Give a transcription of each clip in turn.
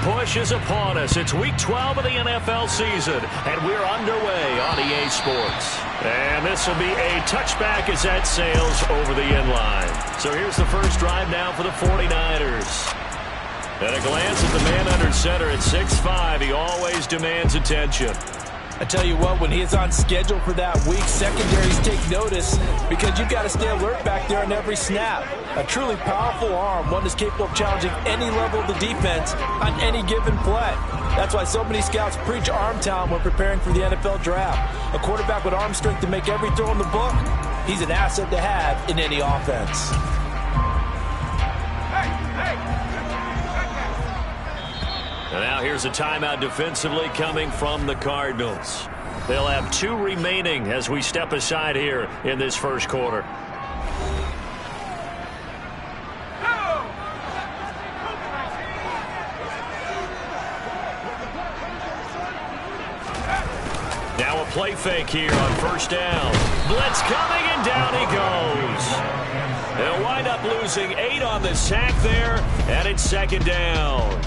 push is upon us. It's Week 12 of the NFL season, and we're underway on EA Sports. And this will be a touchback as that sails over the end line. So here's the first drive now for the 49ers. At a glance at the man under center at 6'5", he always demands attention. I tell you what, when he is on schedule for that week, secondaries take notice because you've got to stay alert back there on every snap. A truly powerful arm, one that's capable of challenging any level of the defense on any given play. That's why so many scouts preach arm talent when preparing for the NFL draft. A quarterback with arm strength to make every throw in the book, he's an asset to have in any offense. And now here's a timeout defensively coming from the Cardinals. They'll have 2 remaining as we step aside here in this first quarter. Now a play fake here on first down. Blitz coming, and down he goes. They'll wind up losing 8 on the sack there, and it's second down.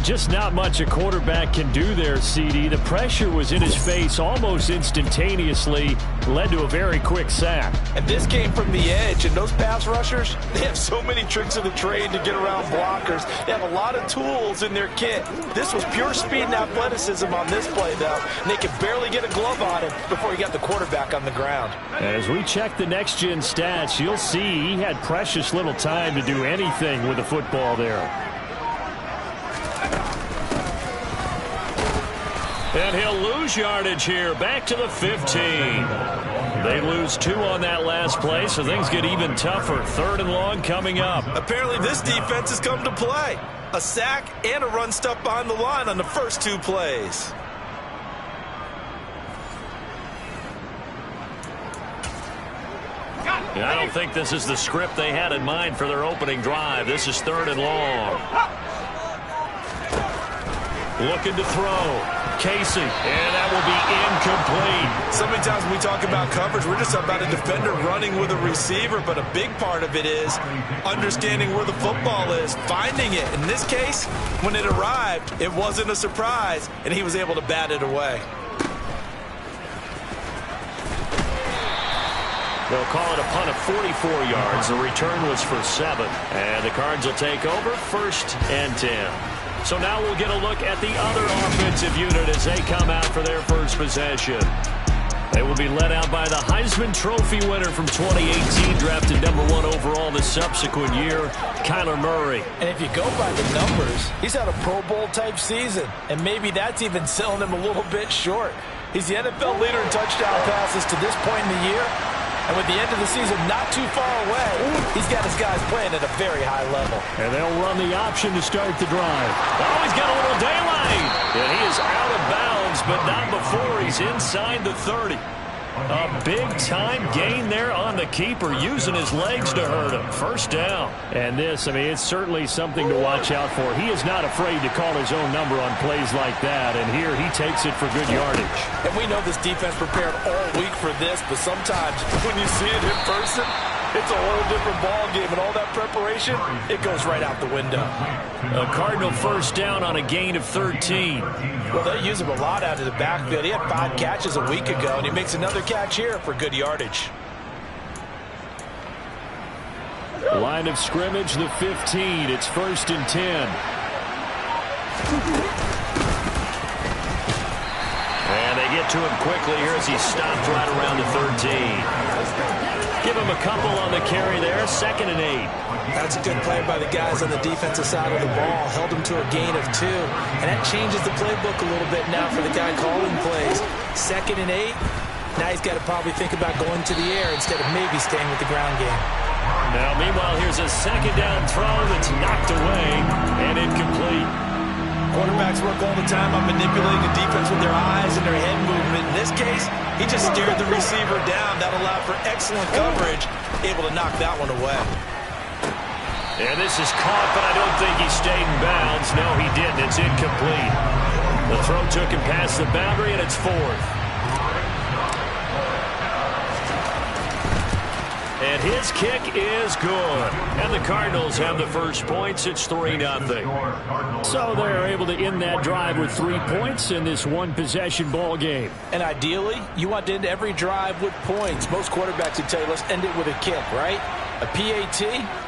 Just not much a quarterback can do there, CD. The pressure was in his face almost instantaneously, led to a very quick sack. And this came from the edge, and those pass rushers, they have so many tricks of the trade to get around blockers. They have a lot of tools in their kit. This was pure speed and athleticism on this play, though, and they could barely get a glove on him before he got the quarterback on the ground. As we check the next-gen stats, you'll see he had precious little time to do anything with the football there. And he'll lose yardage here, back to the 15. They lose 2 on that last play, so things get even tougher. 3rd and long coming up. Apparently this defense has come to play. A sack and a run stuff behind the line on the first 2 plays. And I don't think this is the script they had in mind for their opening drive. This is 3rd and long. Looking to throw. Casey, and that will be incomplete. So many times when we talk about coverage, we're just about a defender running with a receiver, but a big part of it is understanding where the football is, finding it. In this case, when it arrived, it wasn't a surprise, and he was able to bat it away. They'll call it a punt of 44 yards. The return was for 7, and the Cards will take over 1st and 10. So now we'll get a look at the other offensive unit as they come out for their first possession. They will be led out by the Heisman Trophy winner from 2018, drafted #1 overall the subsequent year, Kyler Murray. And if you go by the numbers, he's had a Pro Bowl-type season, and maybe that's even selling him a little bit short. He's the NFL leader in touchdown passes to this point in the year. And with the end of the season not too far away, he's got his guys playing at a very high level. And they'll run the option to start the drive. Oh, he's got a little daylight. And he is out of bounds, but not before he's inside the 30. A big-time gain there on the keeper, using his legs to hurt him. First down. And this, I mean, it's certainly something to watch out for. He is not afraid to call his own number on plays like that, and here he takes it for good yardage. And we know this defense prepared all week for this, but sometimes when you see it in person, it's a whole different ball game, and all that preparation, it goes right out the window. A Cardinal first down on a gain of 13. Well, they use him a lot out of the backfield. He had 5 catches a week ago, and he makes another catch here for good yardage. Line of scrimmage, the 15. It's 1st and 10. And they get to him quickly here as he stopped right around the 13. Give him a couple on the carry there, 2nd and 8. That's a good play by the guys on the defensive side of the ball. Held him to a gain of 2. And that changes the playbook a little bit now for the guy calling plays. 2nd and 8. Now he's got to probably think about going to the air instead of maybe staying with the ground game. Now, meanwhile, here's a 2nd down throw that's knocked away and incomplete. Quarterbacks work all the time on manipulating the defense with their eyes and their head movement. In this case, he just steered the receiver down. That allowed for excellent coverage, able to knock that one away. And this is caught, but I don't think he stayed in bounds. No, he didn't. It's incomplete. The throw took him past the boundary, and it's 4th. And his kick is good. And the Cardinals have the first points. It's 3-0. So they're able to end that drive with 3 points in this one-possession ball game. And ideally, you want to end every drive with points. Most quarterbacks would tell you, let's end it with a kick, right? A PAT,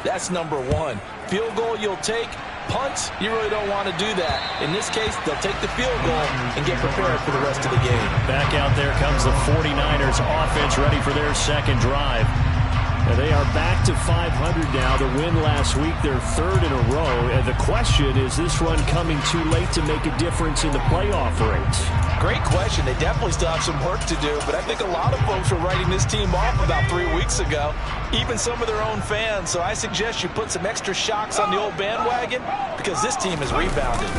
that's number one. Field goal you'll take. Punts, you really don't want to do that. In this case, they'll take the field goal and get prepared for the rest of the game. Back out there comes the 49ers offense, ready for their second drive. And they are back to 500 now. The win last week, their third in a row. And the question is this run coming too late to make a difference in the playoff race? Great question. They definitely still have some work to do, but I think a lot of folks were writing this team off about 3 weeks ago, even some of their own fans. So I suggest you put some extra shocks on the old bandwagon because this team has rebounded.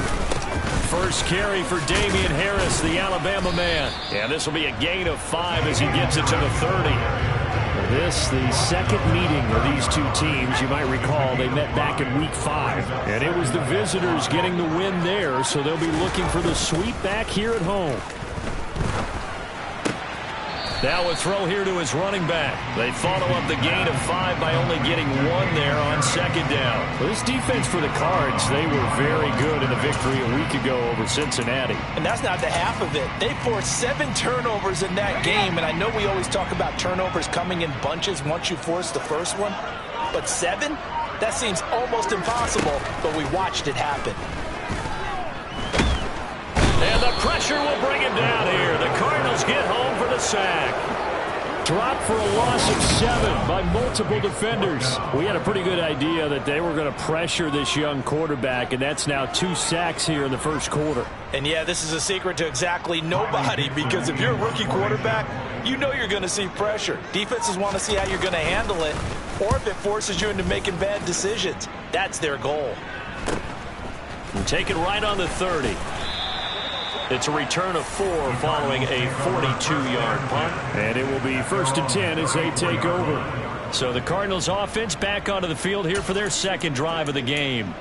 First carry for Damian Harris, the Alabama man. And this will be a gain of 5 as he gets it to the 30. This, the second meeting of these two teams. You might recall they met back in week 5. And it was the visitors getting the win there, so they'll be looking for the sweep back here at home. Now a throw here to his running back. They follow up the gain of 5 by only getting 1 there on second down. Well, this defense for the Cards, they were very good in the victory a week ago over Cincinnati. And that's not the half of it. They forced 7 turnovers in that game, and I know we always talk about turnovers coming in bunches once you force the first one. But 7? That seems almost impossible, but we watched it happen. And the pressure will bring him down here. The Cardinals get home for the sack. Dropped for a loss of 7 by multiple defenders. We had a pretty good idea that they were going to pressure this young quarterback, and that's now 2 sacks here in the first quarter. And yeah, this is a secret to exactly nobody, because if you're a rookie quarterback, you know you're going to see pressure. Defenses want to see how you're going to handle it, or if it forces you into making bad decisions. That's their goal. And take it right on the 30. It's a return of 4 following a 42-yard punt. And it will be 1st and 10 as they take over. So the Cardinals offense back onto the field here for their second drive of the game.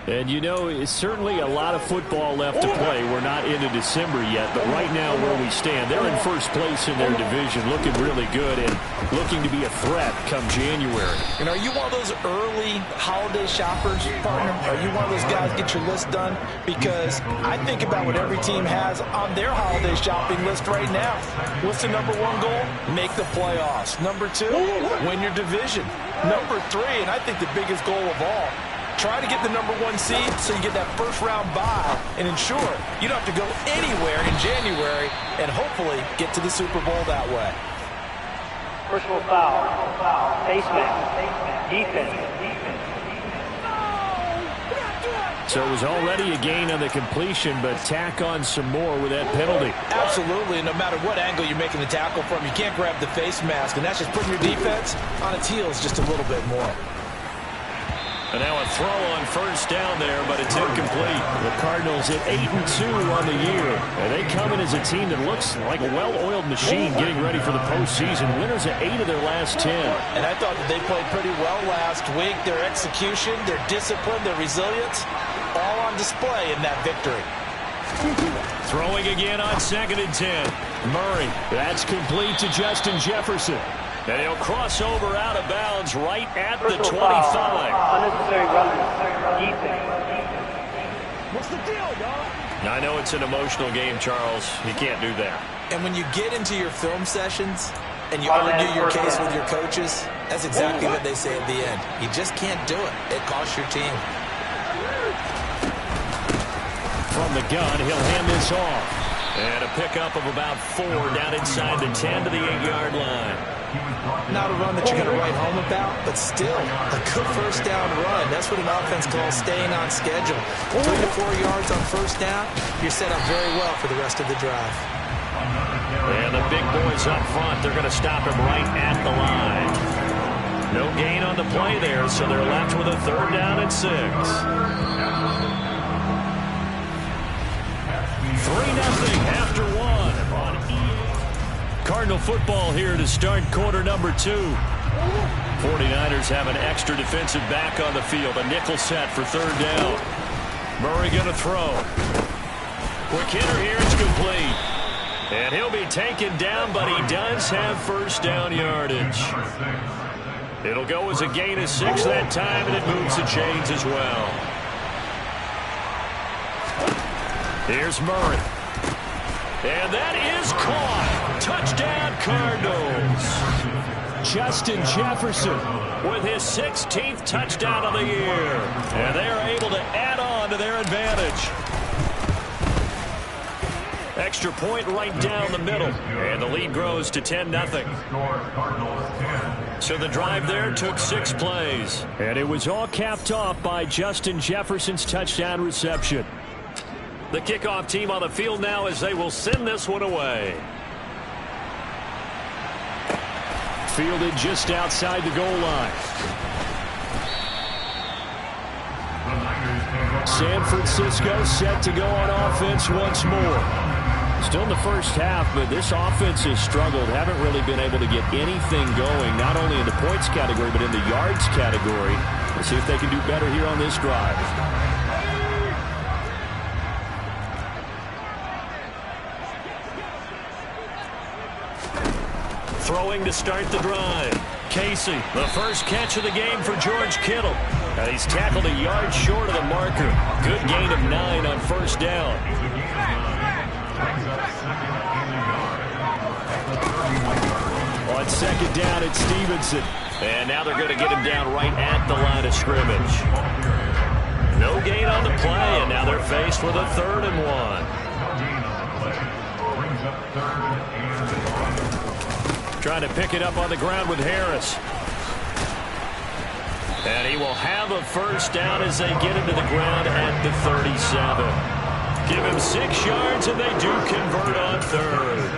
And you know, it's certainly a lot of football left to play. We're not into December yet, but right now where we stand, they're in first place in their division, looking really good and looking to be a threat come January. And are you one of those early holiday shoppers, partner? Are you one of those guys get your list done? Because I think about what every team has on their holiday shopping list right now. What's the number 1 goal? Make the playoffs. Number 2, win your division. Number 3, and I think the biggest goal of all, try to get the number 1 seed so you get that first-round bye and ensure you don't have to go anywhere in January and hopefully get to the Super Bowl that way. Personal foul. Face mask. Defense. So it was already a gain on the completion, but tack on some more with that penalty. Absolutely, and no matter what angle you're making the tackle from, you can't grab the face mask, and that's just putting your defense on its heels just a little bit more. And now a throw on first down there, but it's incomplete. The Cardinals at 8-2 on the year. And they come in as a team that looks like a well-oiled machine getting ready for the postseason. Winners at 8 of their last 10. And I thought that they played pretty well last week. Their execution, their discipline, their resilience, all on display in that victory. Throwing again on 2nd and 10. Murray. That's complete to Justin Jefferson. And he'll cross over out of bounds right at the 25. Unnecessary running. Defense. What's the deal, dog? I know it's an emotional game, Charles. You can't do that. And when you get into your film sessions and you argue your case with your coaches, that's exactly what they say at the end. You just can't do it. It costs your team. From the gun, he'll hand this off. And a pickup of about 4 down inside the 10 to the 8-yard line. Not a run that you're going to write home about, but still a good first down run. That's what an offense calls staying on schedule. 3 to 4 yards on first down, you're set up very well for the rest of the drive. And the big boys up front, they're going to stop him right at the line. No gain on the play there, so they're left with a 3rd down and 6. 3-0 after 1 on EA. Cardinal football here to start quarter number 2. 49ers have an extra defensive back on the field. A nickel set for 3rd down. Murray going to throw. Quick hitter here. It's complete. And he'll be taken down, but he does have first down yardage. It'll go as a gain of 6 that time, and it moves the chains as well. Here's Murray. And that is caught. Touchdown, Cardinals. Justin Jefferson with his 16th touchdown of the year. And they are able to add on to their advantage. Extra point right down the middle. And the lead grows to 10-0. So the drive there took 6 plays. And it was all capped off by Justin Jefferson's touchdown reception. The kickoff team on the field now as they will send this one away. Fielded just outside the goal line. San Francisco set to go on offense once more. Still in the first half, but this offense has struggled. Haven't really been able to get anything going, not only in the points category, but in the yards category. Let's see if they can do better here on this drive. Throwing to start the drive. Casey, the first catch of the game for George Kittle. And he's tackled a yard short of the marker. Good gain of 9 on first down. On second down, it's Stevenson. And now they're going to get him down right at the line of scrimmage. No gain on the play, and now they're faced with a 3rd and 1. Trying to pick it up on the ground with Harris. And he will have a first down as they get him to the ground at the 37. Give him 6 yards, and they do convert on 3rd.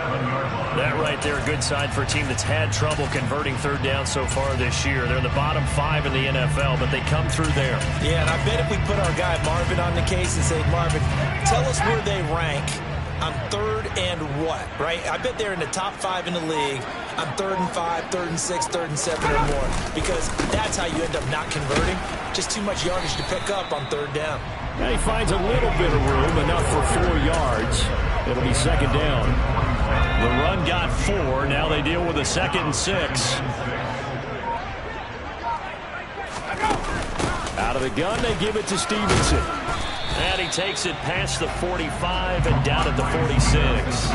That right there, a good sign for a team that's had trouble converting 3rd down so far this year. They're in the bottom 5 in the NFL, but they come through there. Yeah, and I bet if we put our guy Marvin on the case and say, Marvin, tell us where they rank on 3rd and what, right? I bet they're in the top 5 in the league on 3rd and 5, 3rd and 6, 3rd and 7 or more, because that's how you end up not converting. Just too much yardage to pick up on 3rd down. Now he finds a little bit of room, enough for 4 yards. It'll be 2nd down. The run got 4. Now they deal with a 2nd and 6. Out of the gun, they give it to Stevenson. And he takes it past the 45 and down at the 46.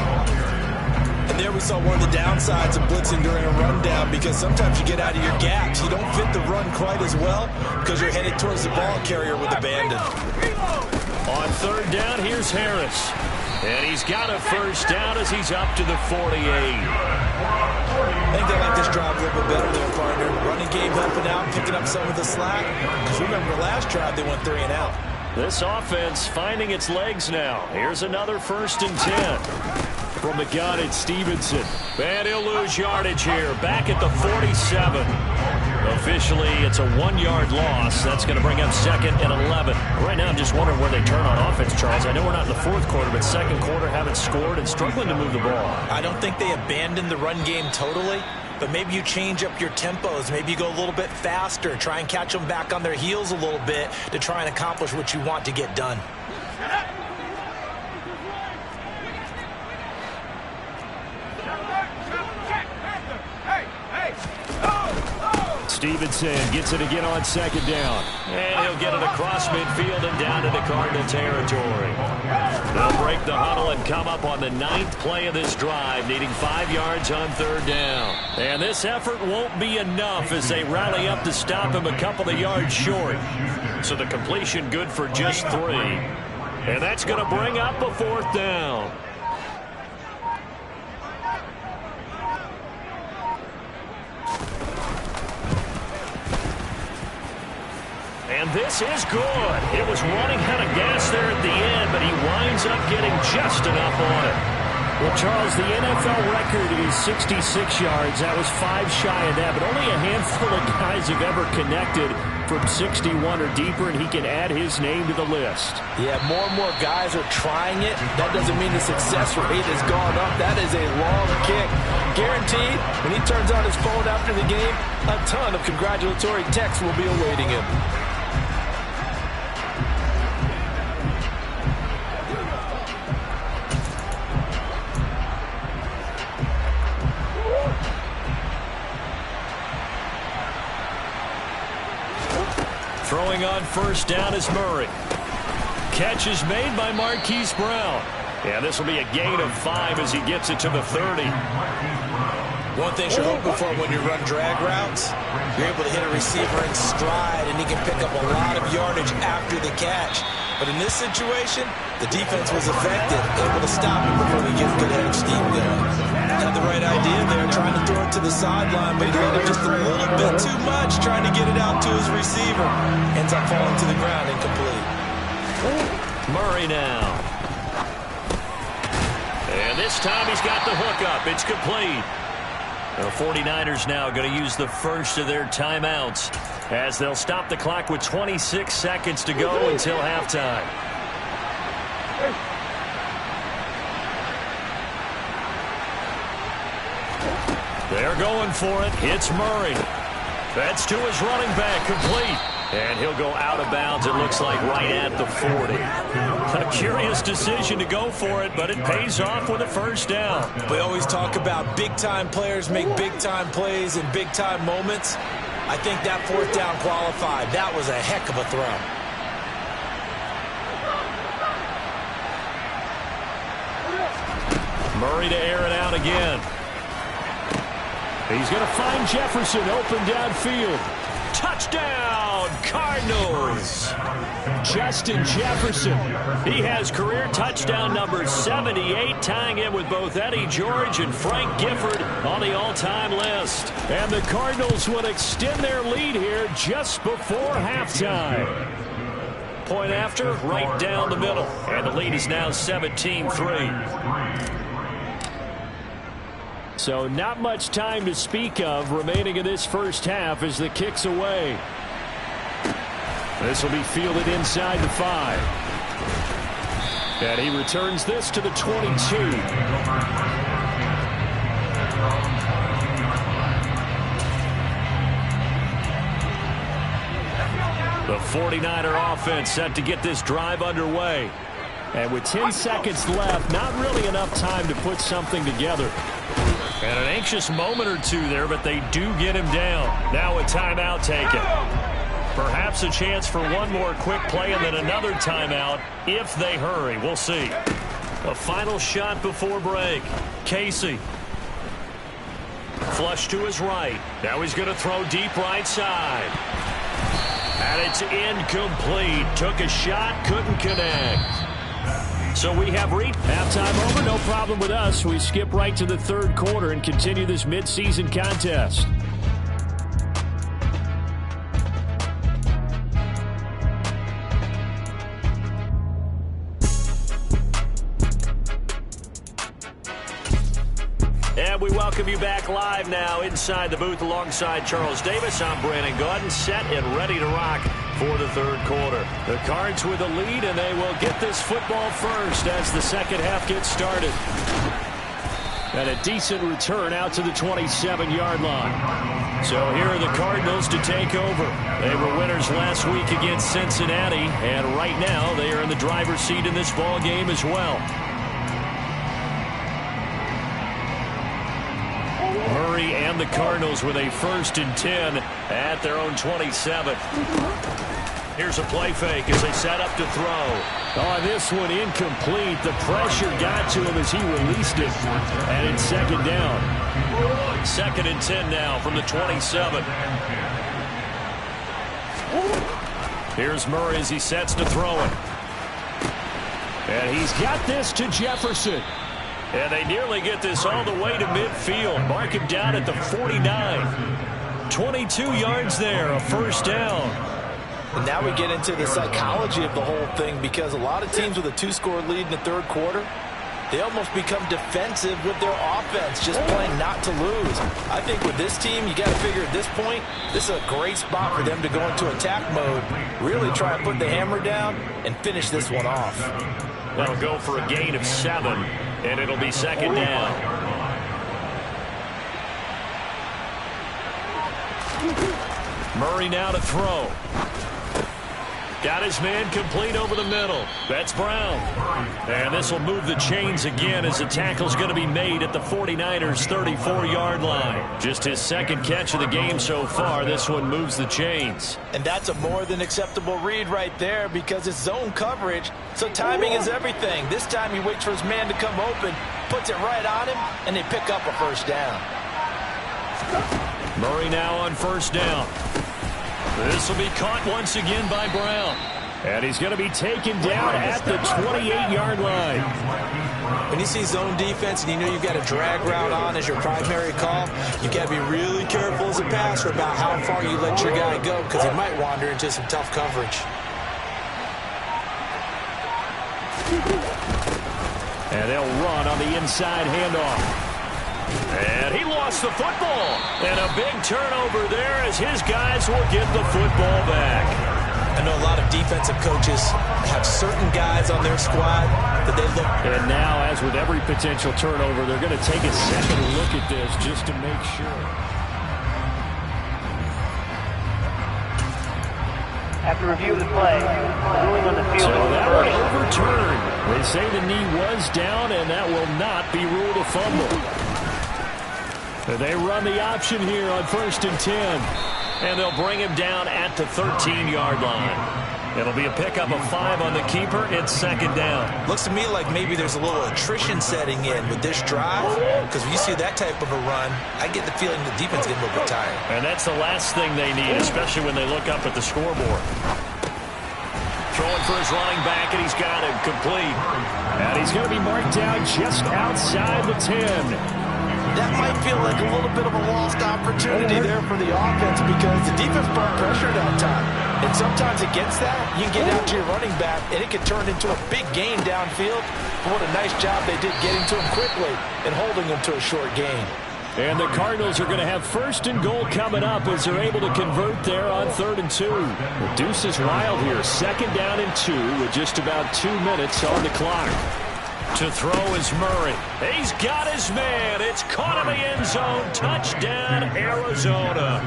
And there we saw one of the downsides of blitzing during a rundown, because sometimes you get out of your gaps. You don't fit the run quite as well because you're headed towards the ball carrier with abandon. On 3rd down, here's Harris. And he's got a first down as he's up to the 48. I think they like this drive a little bit better there, partner. Running game helping out, picking up some of the slack. Because remember, last drive they went 3 and out. This offense finding its legs now. Here's another 1st and 10. From the gun, it's Stevenson. And he'll lose yardage here. Back at the 47. Officially, it's a 1-yard loss. That's going to bring up 2nd and 11. Right now, I'm just wondering where they turn on offense, Charles. I know we're not in the 4th quarter, but 2nd quarter haven't scored and struggling to move the ball. I don't think they abandoned the run game totally, but maybe you change up your tempos. Maybe you go a little bit faster. Try and catch them back on their heels a little bit to try and accomplish what you want to get done. Stevenson gets it again on 2nd down. And he'll get it across midfield and down into Cardinal territory. They'll break the huddle and come up on the 9th play of this drive, needing 5 yards on 3rd down. And this effort won't be enough as they rally up to stop him a couple of yards short. So the completion good for just 3. And that's going to bring up a 4th down. And this is good. It was running out of gas there at the end, but he winds up getting just enough on it. Well, Charles, the NFL record is 66 yards. That was 5 shy of that, but only a handful of guys have ever connected from 61 or deeper, and he can add his name to the list. Yeah, more and more guys are trying it. That doesn't mean the success rate has gone up. That is a long kick. Guaranteed, when he turns on his phone after the game, a ton of congratulatory texts will be awaiting him. on first down is Murray. Catch is made by Marquise Brown. And this will be a gain of 5 as he gets it to the 30. One thing you're hoping for when you run drag routes, you're able to hit a receiver in stride, and he can pick up a lot of yardage after the catch. But in this situation, the defense was effective, able to stop him before he gets good head of steam going. Had the right idea there, trying to throw it to the sideline, but he let it just a little bit too much, trying to get it out to his receiver. Ends up falling to the ground incomplete. Murray now. And this time he's got the hook up. It's complete. The 49ers now going to use the first of their timeouts as they'll stop the clock with 26 seconds to go until halftime. They're going for it. It's Murray. That's to his running back, complete. And he'll go out of bounds, it looks like, right at the 40. A curious decision to go for it, but it pays off with a first down. We always talk about big-time players make big-time plays in big-time moments. I think that fourth down qualified. That was a heck of a throw. Murray to air it out again. He's going to find Jefferson open downfield. Touchdown, Cardinals. Justin Jefferson. He has career touchdown number 78, tying it with both Eddie George and Frank Gifford on the all-time list. And the Cardinals will extend their lead here just before halftime. Point after, right down the middle. And the lead is now 17-3. So not much time to speak of remaining in this first half as the kick's away. This will be fielded inside the 5. And he returns this to the 22. The 49er offense set to get this drive underway. And with 10 seconds left, not really enough time to put something together. And an anxious moment or two there, but they do get him down. Now a timeout taken. Perhaps a chance for one more quick play and then another timeout if they hurry. We'll see. A final shot before break. Casey. Flush to his right. Now he's going to throw deep right side. And it's incomplete. Took a shot, couldn't connect. So we have reached halftime over. No problem with us. We skip right to the third quarter and continue this midseason contest. And we welcome you back live now inside the booth alongside Charles Davis. I'm Brandon Gaudin, set and ready to rock for the third quarter. The Cards with a lead, and they will get this football first as the second half gets started. And a decent return out to the 27-yard line. So here are the Cardinals to take over. They were winners last week against Cincinnati, and right now they are in the driver's seat in this ball game as well. Murray and the Cardinals with a 1st and 10 at their own 27. Here's a play fake as they set up to throw. Oh, this one incomplete. The pressure got to him as he released it. And it's second down. 2nd and 10 now from the 27. Here's Murray as he sets to throw it. And he's got this to Jefferson. And they nearly get this all the way to midfield. Mark him down at the 49. 22 yards there, a first down. And now we get into the psychology of the whole thing, because a lot of teams with a 2-score lead in the third quarter, they almost become defensive with their offense, just playing not to lose. I think with this team, you got to figure at this point, this is a great spot for them to go into attack mode, really try and put the hammer down and finish this one off. That'll go for a gain of 7, and it'll be second down. Murray now to throw. Got his man complete over the middle. That's Brown. And this will move the chains again as the tackle's going to be made at the 49ers' 34-yard line. Just his second catch of the game so far. This one moves the chains. And that's a more than acceptable read right there because it's zone coverage, so timing is everything. This time he waits for his man to come open, puts it right on him, and they pick up a first down. Murray now on first down. This will be caught once again by Brown. And he's going to be taken down at the 28-yard line. When you see zone defense and you know you've got a drag route on as your primary call, you've got to be really careful as a passer about how far you let your guy go because he might wander into some tough coverage. And they'll run on the inside handoff. And he lost the football. And a big turnover there as his guys will get the football back. I know a lot of defensive coaches have certain guys on their squad that they look. And now, as with every potential turnover, they're going to take a second look at this just to make sure. After review of the play, ruling on the field. So that was overturned. They say the knee was down, and that will not be ruled a fumble. They run the option here on 1st and 10. And they'll bring him down at the 13-yard line. It'll be a pickup of 5 on the keeper. It's 2nd down. Looks to me like maybe there's a little attrition setting in with this drive. Because when you see that type of a run, I get the feeling the defense getting a little bit tired. And that's the last thing they need, especially when they look up at the scoreboard. Throwing for his running back, and he's got him complete. And he's going to be marked down just outside the 10. That might feel like a little bit of a lost opportunity there for the offense because the defense brought pressure that time. And sometimes against that, you can get out to your running back, and it can turn into a big gain downfield. But what a nice job they did getting to him quickly and holding him to a short gain. And the Cardinals are going to have 1st and goal coming up as they're able to convert there on 3rd and 2. The deuce is wild here. 2nd down and 2 with just about 2 minutes on the clock. To throw is Murray. He's got his man. It's caught in the end zone. Touchdown, Arizona.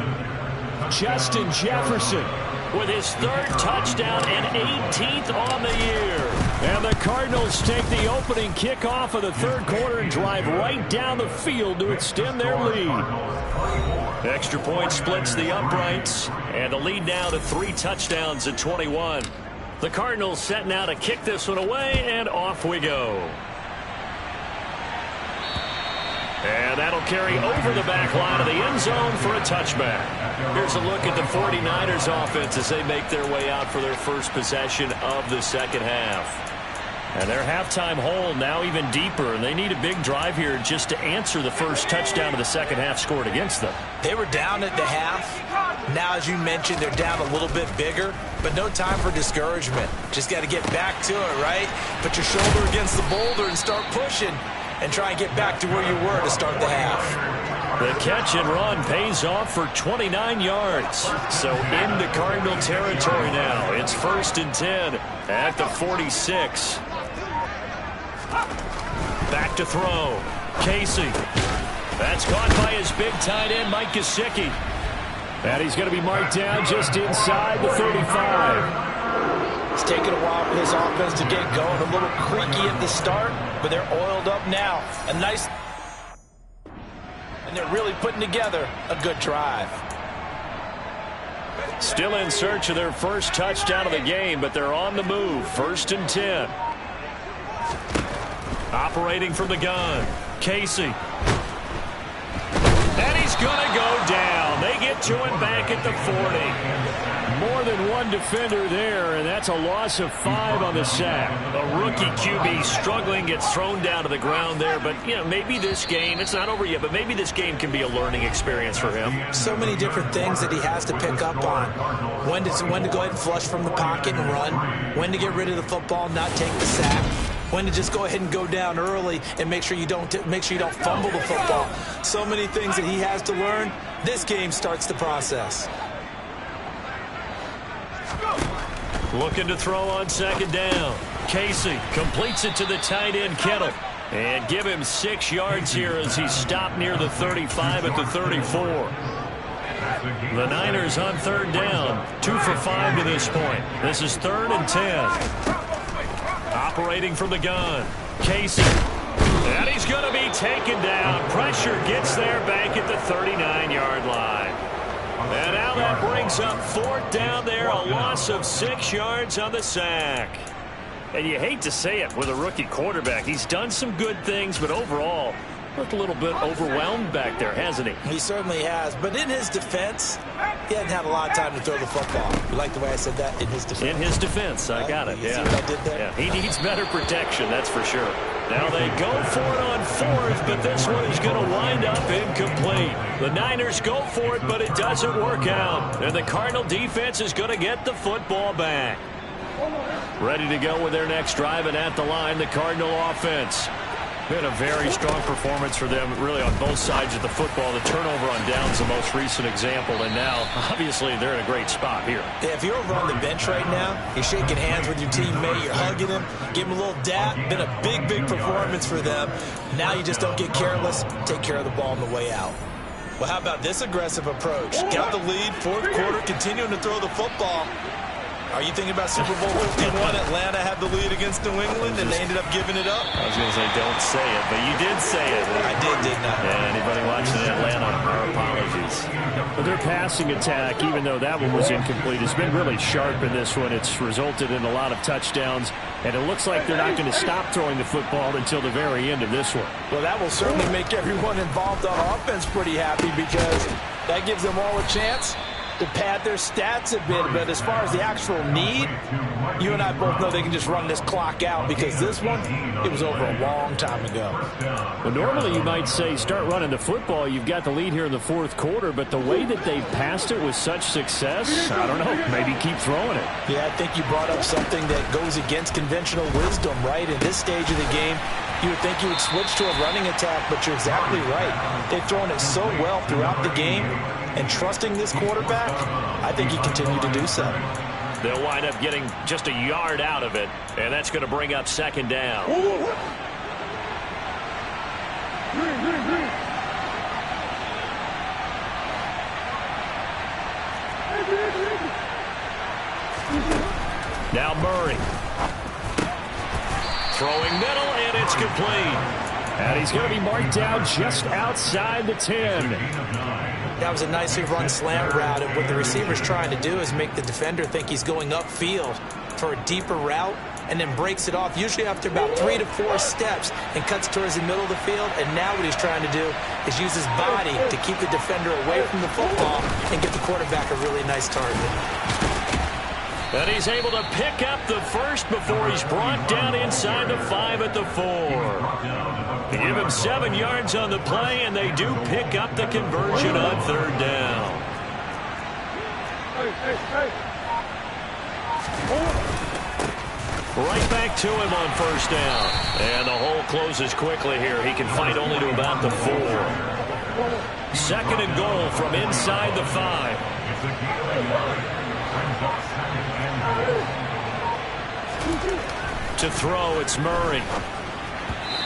Justin Jefferson with his 3rd touchdown and 18th on the year. And the Cardinals take the opening kickoff of the 3rd quarter and drive right down the field to extend their lead. Extra point splits the uprights. And the lead now to 3 touchdowns at 21. The Cardinals set now to kick this one away, and off we go. And that'll carry over the back line of the end zone for a touchback. Here's a look at the 49ers offense as they make their way out for their first possession of the second half. And their halftime hole now even deeper, and they need a big drive here just to answer the first touchdown of the second half scored against them. They were down at the half. Now, as you mentioned, they're down a little bit bigger, but no time for discouragement. Just got to get back to it, right? Put your shoulder against the boulder and start pushing and try and get back to where you were to start the half. The catch and run pays off for 29 yards. So into Cardinal territory now. It's 1st and 10 at the 46. Back to throw. Casey. That's caught by his big tight end, Mike Gesicki. And he's going to be marked down just inside the 35. It's taken a while for this offense to get going. A little creaky at the start, but they're oiled up now. A nice... And they're really putting together a good drive. Still in search of their first touchdown of the game, but they're on the move. 1st and 10. Operating from the gun. Casey. And he's going to go down. They get to him back at the 40. More than one defender there, and that's a loss of 5 on the sack. A rookie QB struggling, gets thrown down to the ground there. But, you know, maybe this game, it's not over yet, but maybe this game can be a learning experience for him. So many different things that he has to pick up on. When to go ahead and flush from the pocket and run. When to get rid of the football, not take the sack. When to just go ahead and go down early and make sure you don't fumble the football. So many things that he has to learn. This game starts the process. Looking to throw on 2nd down. Casey completes it to the tight end, Kittle. And give him 6 yards here as he stopped near the 35 at the 34. The Niners on third down. 2 for 5 to this point. This is 3rd and 10. Operating from the gun. Casey. And he's going to be taken down. Pressure gets there back at the 39-yard line. And now that brings up 4th down there. A loss of 6 yards on the sack. And you hate to say it with a rookie quarterback. He's done some good things, but overall, looked a little bit overwhelmed back there, hasn't he? He certainly has. But in his defense, he hadn't had a lot of time to throw the football. You like the way I said that? In his defense. In his defense. I got it. You see what I did there? Yeah, he needs better protection, that's for sure. Now they go for it on 4th, but this one is going to wind up incomplete. The Niners go for it, but it doesn't work out. And the Cardinal defense is going to get the football back. Ready to go with their next drive, and at the line, the Cardinal offense. Been a very strong performance for them, really, on both sides of the football. The turnover on downs, the most recent example, and now, obviously, they're in a great spot here. Yeah, if you're over on the bench right now, you're shaking hands with your teammate, you're hugging him, give him a little dap. Been a big, big performance for them. Now you just don't get careless. Take care of the ball on the way out. Well, how about this aggressive approach? Got the lead, 4th quarter, continuing to throw the football. Are you thinking about Super Bowl 51? Atlanta had the lead against New England, and they ended up giving it up? I was going to say, don't say it, but you did say it. I didn't I? And anybody watching Atlanta, our apologies. But their passing attack, even though that one was incomplete, has been really sharp in this one. It's resulted in a lot of touchdowns, and it looks like they're not going to stop throwing the football until the very end of this one. Well, that will certainly make everyone involved on offense pretty happy, because that gives them all a chance to pad their stats a bit. But as far as the actual need, you and I both know they can just run this clock out, because this one, it was over a long time ago. Well, normally you might say start running the football. You've got the lead here in the 4th quarter, but the way that they passed it with such success, I don't know, maybe keep throwing it. Yeah, I think you brought up something that goes against conventional wisdom, right? In this stage of the game, you would think you would switch to a running attack, but you're exactly right. They've thrown it so well throughout the game, and trusting this quarterback, I think he continued to do so. They'll wind up getting just a yard out of it, and that's going to bring up 2nd down. Now Murray. Throwing middle, and it's complete. And he's going to be marked down just outside the 10. That was a nicely run slant route, and what the receiver's trying to do is make the defender think he's going upfield for a deeper route, and then breaks it off, usually after about 3 to 4 steps, and cuts towards the middle of the field. And now what he's trying to do is use his body to keep the defender away from the football and get the quarterback a really nice target. And he's able to pick up the first before he's brought down inside the 5 at the 4. They give him 7 yards on the play, and they do pick up the conversion on 3rd down. Right back to him on 1st down. And the hole closes quickly here. He can fight only to about the 4. 2nd and goal from inside the 5. To throw, it's Murray.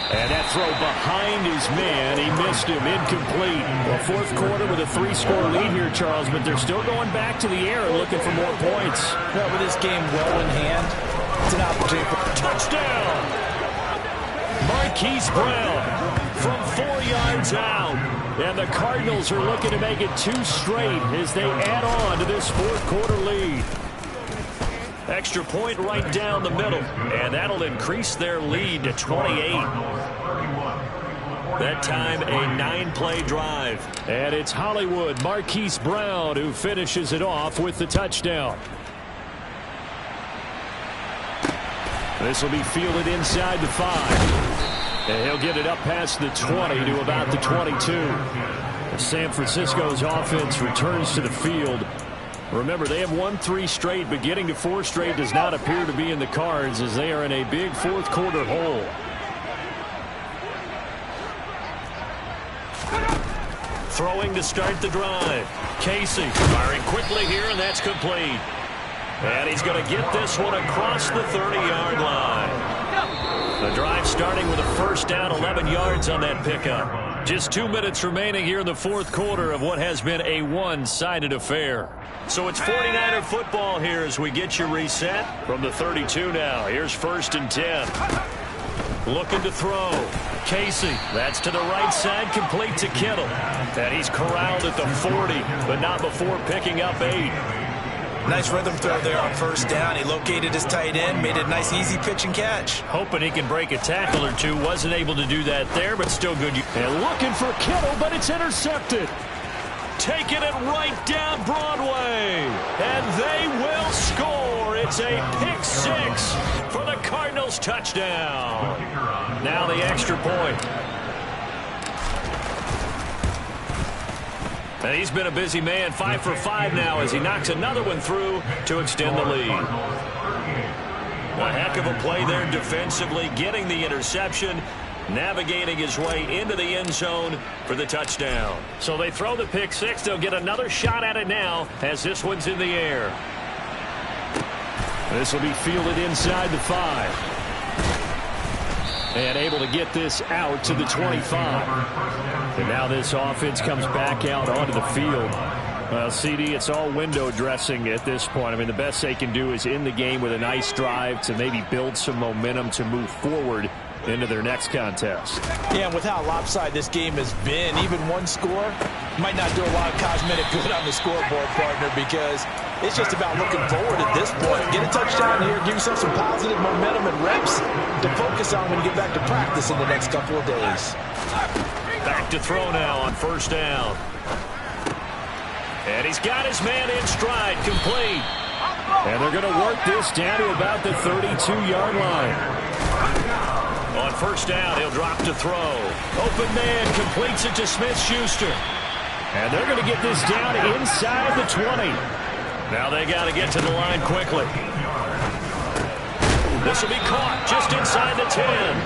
And that throw behind his man, he missed him, incomplete. Well, 4th quarter with a 3-score lead here, Charles, but they're still going back to the air and looking for more points. Well, with this game well in hand, it's an opportunity for touchdown. Marquise Brown from 4 yards out. And the Cardinals are looking to make it 2 straight as they add on to this 4th quarter lead. Extra point right down the middle, and that'll increase their lead to 28. That time, a 9-play drive. And it's Hollywood Marquise Brown who finishes it off with the touchdown. This will be fielded inside the 5. And he'll get it up past the 20 to about the 22. San Francisco's offense returns to the field. Remember, they have won 3 straight, but getting to 4 straight does not appear to be in the cards as they are in a big 4th quarter hole. Throwing to start the drive. Casey firing quickly here, and that's complete. And he's going to get this one across the 30-yard line. The drive starting with a 1st down, 11 yards on that pickup. Just 2 minutes remaining here in the fourth quarter of what has been a one-sided affair. So it's 49er football here as we get you reset from the 32 now. Here's 1st and 10. Looking to throw. Casey, that's to the right side, complete to Kittle. And he's corralled at the 40, but not before picking up 8. Nice rhythm throw there on 1st down. He located his tight end, made it a nice easy pitch and catch. Hoping he can break a tackle or two. Wasn't able to do that there, but still good. And looking for Kittle, but it's intercepted. Taking it right down Broadway. And they will score. It's a pick 6 for the Cardinals touchdown. Now the extra point. And he's been a busy man, 5 for 5 now as he knocks another one through to extend the lead. A heck of a play there defensively, getting the interception, navigating his way into the end zone for the touchdown. So they throw the pick 6. They'll get another shot at it now as this one's in the air. This will be fielded inside the 5. And able to get this out to the 25. And now this offense comes back out onto the field. Well, CD, it's all window dressing at this point. I mean, the best they can do is in the game with a nice drive to maybe build some momentum to move forward into their next contest. Yeah, and with how lopsided this game has been, even one score might not do a lot of cosmetic good on the scoreboard, partner, because it's just about looking forward at this point. Get a touchdown here, give yourself some positive momentum and reps to focus on when you get back to practice in the next couple of days. Back to throw now on 1st down. And he's got his man in stride, complete. And they're going to work this down to about the 32-yard line. On 1st down, he'll drop to throw. Open man completes it to Smith-Schuster. And they're going to get this down inside the 20. Now they got to get to the line quickly. This will be caught just inside the 10.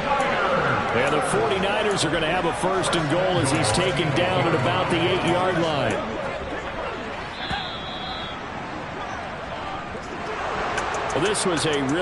And the 49ers are going to have a 1st and goal as he's taken down at about the 8-yard line. Well, this was a real